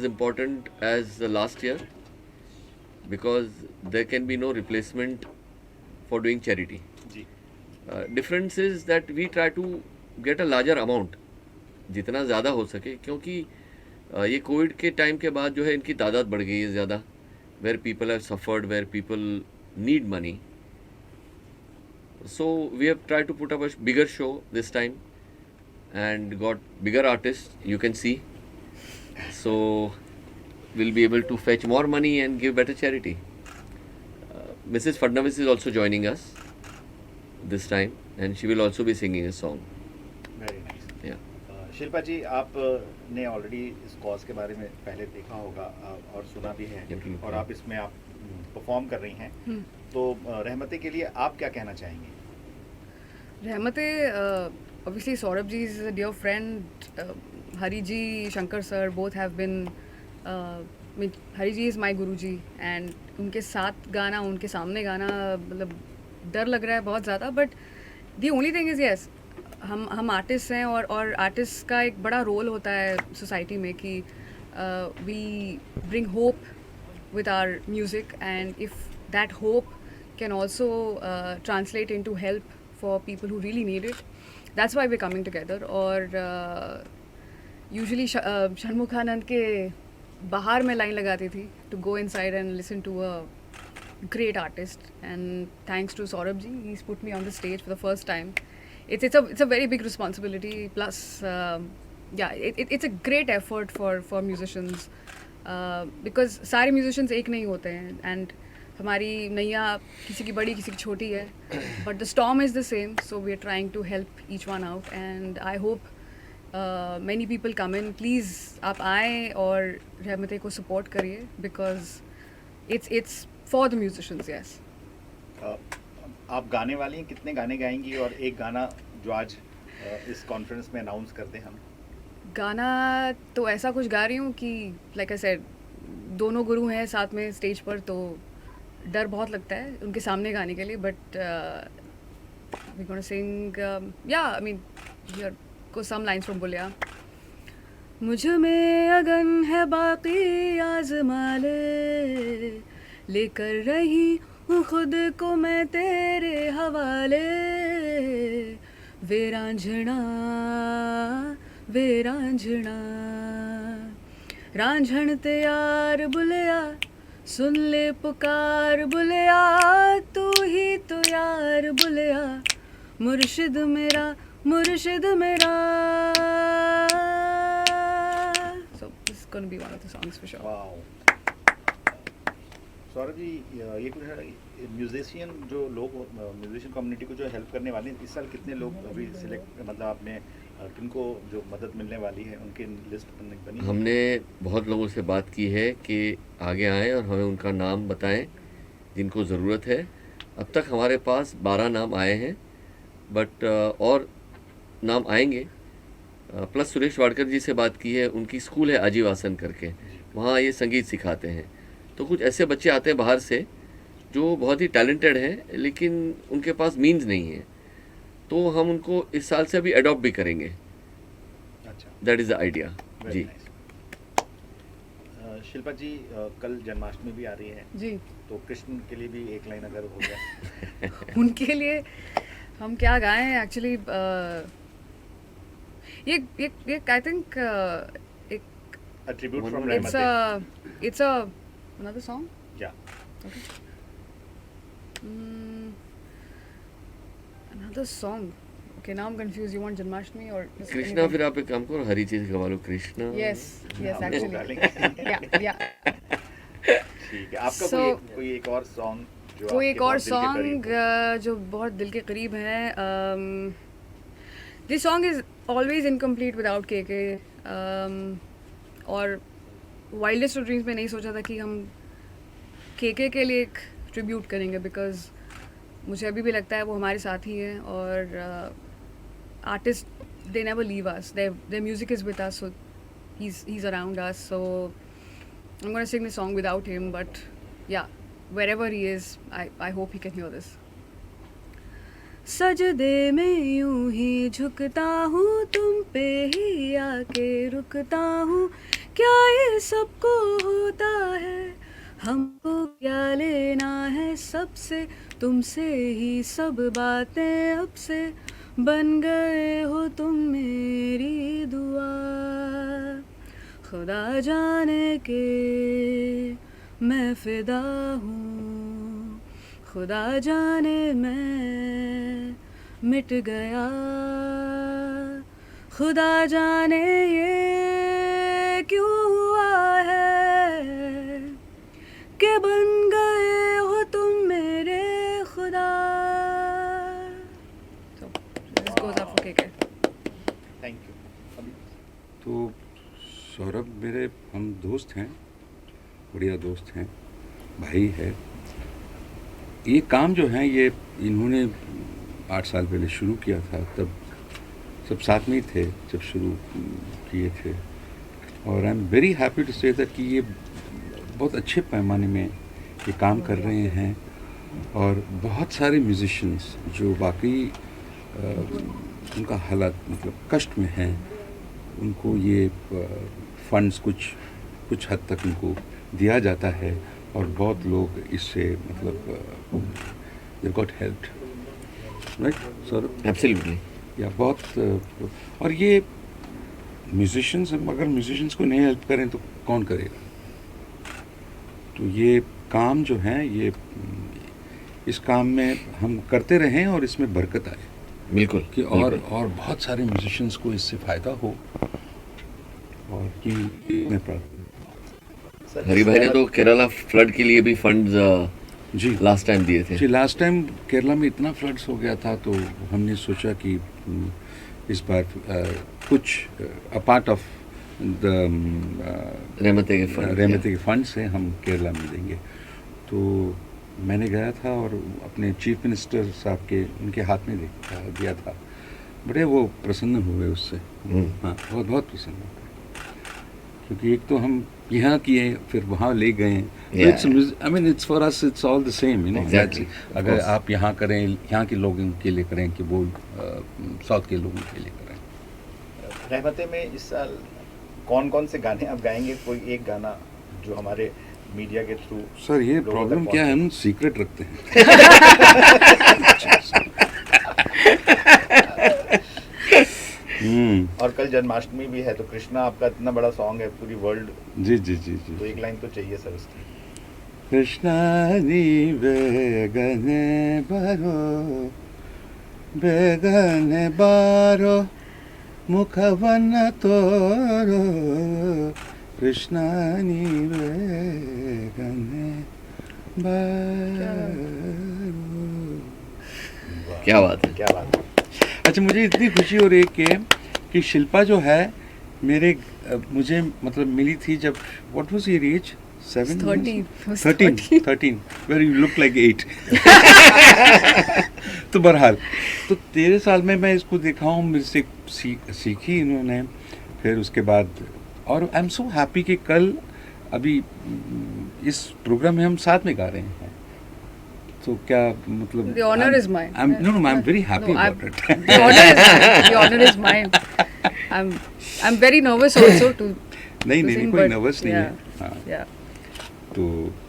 as important as the last year because there can be no replacement for doing charity. Ji Difference is that we try to get a larger amount जितना ज़्यादा हो सके क्योंकि ये Covid के time के बाद जो है इनकी तादाद बढ़ गई है ज़्यादा where people have suffered where people need money so we have tried to put up a bigger show this time and got bigger artists you can see so we'll be able to fetch more money and give better charity. Mrs. Fadnavis is also joining us this time and she will also be singing a song. Very nice. Yeah. Shilpa ji आप ने already इस cause के बारे में पहले देखा होगा और सुना भी है Absolutely. और आप इसमें आप परफॉर्म कर रही हैं तो रहमते के लिए आप क्या कहना चाहेंगे? रहमते obviously Saurabh ji is a dear friend. Hari ji, Shankar sir both have been. Hari ji is my guru ji and उनके साथ गाना उनके सामने गाना मतलब डर लग रहा है बहुत ज़्यादा but the only thing is yes हम आर्टिस्ट हैं और आर्टिस्ट का एक बड़ा रोल होता है सोसाइटी में कि we bring hope with our music and if that hope can also translate into help for people who really need it that's why we're coming together और usually Shanmukhanand के बाहर में लाइन लगाती थी to go inside and listen to a great artist and thanks to Saurabh ji he's put me on the stage for the first time it's a very big responsibility plus it's a great effort for musicians because सारे musicians एक नहीं होते हैं and हमारी नैया किसी की बड़ी किसी की छोटी है but the storm is the same so we are trying to help each one out and I hope many people come in please आप आएँ और रहमते को सपोर्ट करिए because it's for the musicians yes. आप गाने वाली हैं, कितने गाने गाएंगी और एक गाना जो आज इस कॉन्फ्रेंस में अनाउंस कर दें हम? गाना तो ऐसा कुछ गा रही हूँ कि लाइक आई सेड दोनों गुरु हैं साथ में स्टेज पर तो डर बहुत लगता है उनके सामने गाने के लिए बट वी गोना सिंग या आई मीन हियर को सम लाइंस फ्रॉम बुलिया. मुझ में अगन है बाकी आज़मा ले लेकर रही हूँ खुद को मैं तेरे हवाले वे रांझना वे रांझना रांझण ते यार बुलिया सुन ले पुकार बुलिया तू ही तो यार बुलिया मुर्शिद मेरा मुर्शिद मेरा. So this is going to be one of the songs for sure. Wow. Saurabh ji ये कुछ म्यूजिशियन जो लोग म्यूजिशियन कम्युनिटी को जो हेल्प करने वाले हैं इस साल कितने लोग अभी सिलेक्ट मतलब आपने किनको जो मदद मिलने वाली है उनकी लिस्ट बनी? हमने बहुत लोगों से बात की है कि आगे आएँ और हमें उनका नाम बताएं जिनको ज़रूरत है. अब तक हमारे पास 12 नाम आए हैं बट और नाम आएंगे. प्लस सुरेश वाडकर जी से बात की है उनकी स्कूल है आजीवासन करके वहाँ ये संगीत सिखाते हैं तो कुछ ऐसे बच्चे आते हैं बाहर से जो बहुत ही टैलेंटेड हैं लेकिन उनके पास मीन्स नहीं है तो हम उनको इस साल से अभी अडॉप्ट भी करेंगे. अच्छा, दैट इज़ द आइडिया जी. शिल्पा जी कल जन्माष्टमी भी आ रही है जी तो कृष्ण के लिए भी एक लाइन अगर हो जाए उनके लिए हम क्या गाएं एक्चुअली ये आई थिंक एक a tribute from it's रहमते. a another song. Yeah. Another song. Okay, now I'm confused. You want Janmashtami or just Krishna anything? फिर आप एक काम करो हरी चीज गवा लो कृष्णा. Yes, हाँ, actually. darling. Yeah. ठीक है. आपका So- कोई एक और सॉन्ग जो कोई आपके एक और बहुत दिल के सॉन्ग करीब हो? जो बहुत दिल के करीब है. This song is always incomplete without के और वाइल्डेस्ट ऑफ ड्रीम्स में नहीं सोचा था कि हम के लिए एक ट्रिब्यूट करेंगे बिकॉज मुझे अभी भी लगता है वो हमारे साथ ही हैं और artist they never leave us their music is with us so he's around us so I'm going to sing the song without him but yeah wherever he is I hope he can hear this. सजदे में यूं ही झुकता हूँ, तुम पे ही आके रुकता हूँ। क्या ये सबको होता है, हमको क्या लेना है सबसे, तुमसे ही सब बातें अब से, बन गए हो तुम मेरी दुआ। खुदा जाने के मैं फिदा हूँ, खुदा जाने मैं मिट गया, खुदा जाने ये क्यों हुआ है कि बन गए हो तुम मेरे खुदा। So, this goes up for KK. Thank you. अभी तो सौरभ मेरे हम दोस्त हैं, बढ़िया दोस्त हैं, भाई है। ये काम जो है ये इन्होंने 8 साल पहले शुरू किया था, तब सब साथ में ही थे जब शुरू किए थे। और I am very happy to say that कि ये बहुत अच्छे पैमाने में ये काम कर रहे हैं। और बहुत सारे म्यूजिशियंस जो वाकई उनका हालात मतलब कष्ट में हैं, उनको ये फंड्स कुछ हद तक उनको दिया जाता है और बहुत लोग इससे मतलब they got help, right sir? Absolutely. या बहुत और ये म्यूजिशियंस, अगर म्यूजिशियंस को नहीं हेल्प करें तो कौन करेगा? तो ये काम जो है ये इस काम में हम करते रहें और इसमें बरकत आए, बिल्कुल कि और बहुत सारे म्यूजिशियंस को इससे फ़ायदा हो। और कि मैं सर, हरी भाई ने तो केरला फ्लड के लिए भी फंड्स जी लास्ट टाइम दिए थे। जी लास्ट टाइम केरला में इतना फ्लड्स हो गया था, तो हमने सोचा कि इस बार कुछ अपार्ट ऑफ द रहमते के फंड रहमते के फंड से हम केरला में देंगे। तो मैंने गया था और अपने चीफ मिनिस्टर साहब के उनके हाथ में दिया था। बड़े वो प्रसन्न हुए उससे, हाँ बहुत बहुत प्रसन्न हुए, क्योंकि एक तो हम यहाँ किए फिर वहाँ ले गए। I mean it's for us it's all the same, you know. Exactly, अगर आप यहाँ करें, यहाँ के लोगों के लिए करें कि वो साउथ के लोगों के लिए करें। रहमते में इस साल कौन कौन से गाने आप गाएंगे? कोई एक गाना जो हमारे मीडिया के थ्रू। सर ये प्रॉब्लम क्या है, हम सीक्रेट रखते हैं। और कल जन्माष्टमी भी है, तो कृष्णा आपका इतना बड़ा सॉन्ग है पूरी वर्ल्ड, जी जी जी जी। तो एक लाइन तो चाहिए सर उसकी। कृष्णा बेगने बारो बेगने बारो मुखवन तोरो, कृष्णा बेगने बारो। क्या बात है, क्या बात है। अच्छा, मुझे इतनी खुशी हो रही है कि शिल्पा जो है मुझे मतलब मिली थी जब what was your age? 13 were you look like 8। तो बहरहाल तो 13 साल में मैं इसको देखा हूँ, मेरे से सीखी इन्होंने। फिर उसके बाद और आई एम सो हैप्पी कि कल अभी इस प्रोग्राम में हम साथ में गा रहे हैं। तो क्या मतलब The honor is mine. I'm very happy about it. The honor is mine. I'm very nervous also to नहीं sing, कोई but नर्वस नहीं है। yeah, हाँ, yeah. तो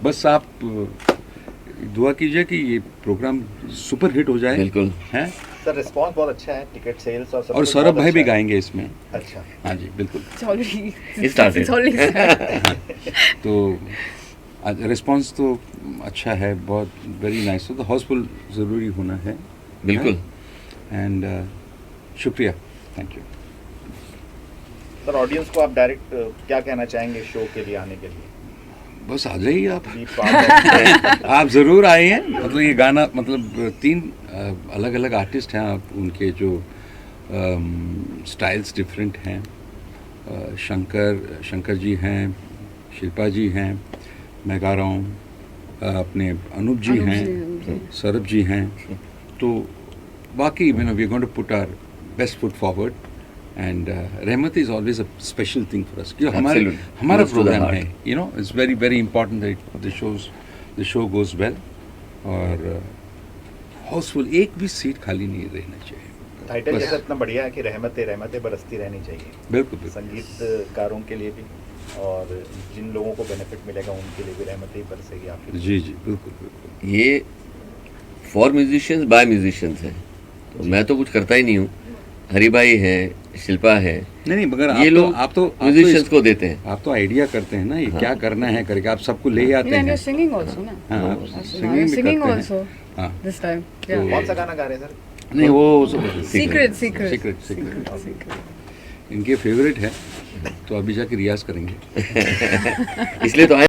बस आप दुआ कीजिए कि ये प्रोग्राम सुपर हिट हो जाए। बिल्कुल हैं। सर रिस्पांस बहुत अच्छा है, टिकट सेल्स और सब और कुछ सौरभ बहुत भाई भी अच्छा है। गाएंगे इसमें। अच्छा, हाँ जी बिल्कुल। It's already It started. It's already started. तो रिस्पांस तो अच्छा है, बहुत वेरी नाइस। तो हाउसफुल ज़रूरी होना है। बिल्कुल। एंड शुक्रिया, थैंक यू। सर ऑडियंस को आप डायरेक्ट क्या कहना चाहेंगे शो के लिए आने के लिए? बस आ जाइए आप। दीप को आप आप ज़रूर आइए। मतलब ये गाना मतलब 3 अलग अलग आर्टिस्ट हैं, आप उनके जो स्टाइल्स डिफरेंट हैं। शंकर जी हैं, शिल्पा जी हैं, मैं गा रहा हूँ, अपने अनूप जी अनूप हैं, जी। सौरभ जी हैं। तो बाकी we are going to put our best foot forward and Rahmat is always a special thing for us. क्योंकि Absolutely. हमारा Close to the program heart. है, you know it's very very important that the show goes well. और housefull, एक भी seat खाली नहीं रहना चाहिए। टाइटल बस। जैसा इतना बढ़िया है कि रहमतें रहमतें बरसती रहनी चाहिए, बिल्कुल बिल्कुल। संगीतकारों के लिए भी और जिन लोगों को बेनिफिट मिलेगा उनके लिए भी रहमतें ही बरसेगी आपके। जी जी बिल्कुल बिल्कुल। ये फॉर म्यूजिशियंस बाय म्यूजिशियंस है, तो मैं तो कुछ करता ही नहीं हूँ। हरी भाई हैं, शिल्पा है, नहीं नहीं, मगर ये लोग आप तो म्यूजिशियंस को देते हैं। आप तो आइडिया करते हैं ना, ये क्या करना है करके आप सबको ले आते And हैं। you're singing also, na? हाँ, आप You're singing भी singing करते हैं। also हाँ। this time. तो- Yeah. कौन सा गाना गा रहे हैं सर? नहीं वो Secret, secret. Secret secret Secret. इनके फेवरेट है, तो अभी जाके रियाज करेंगे। इसलिए तो आए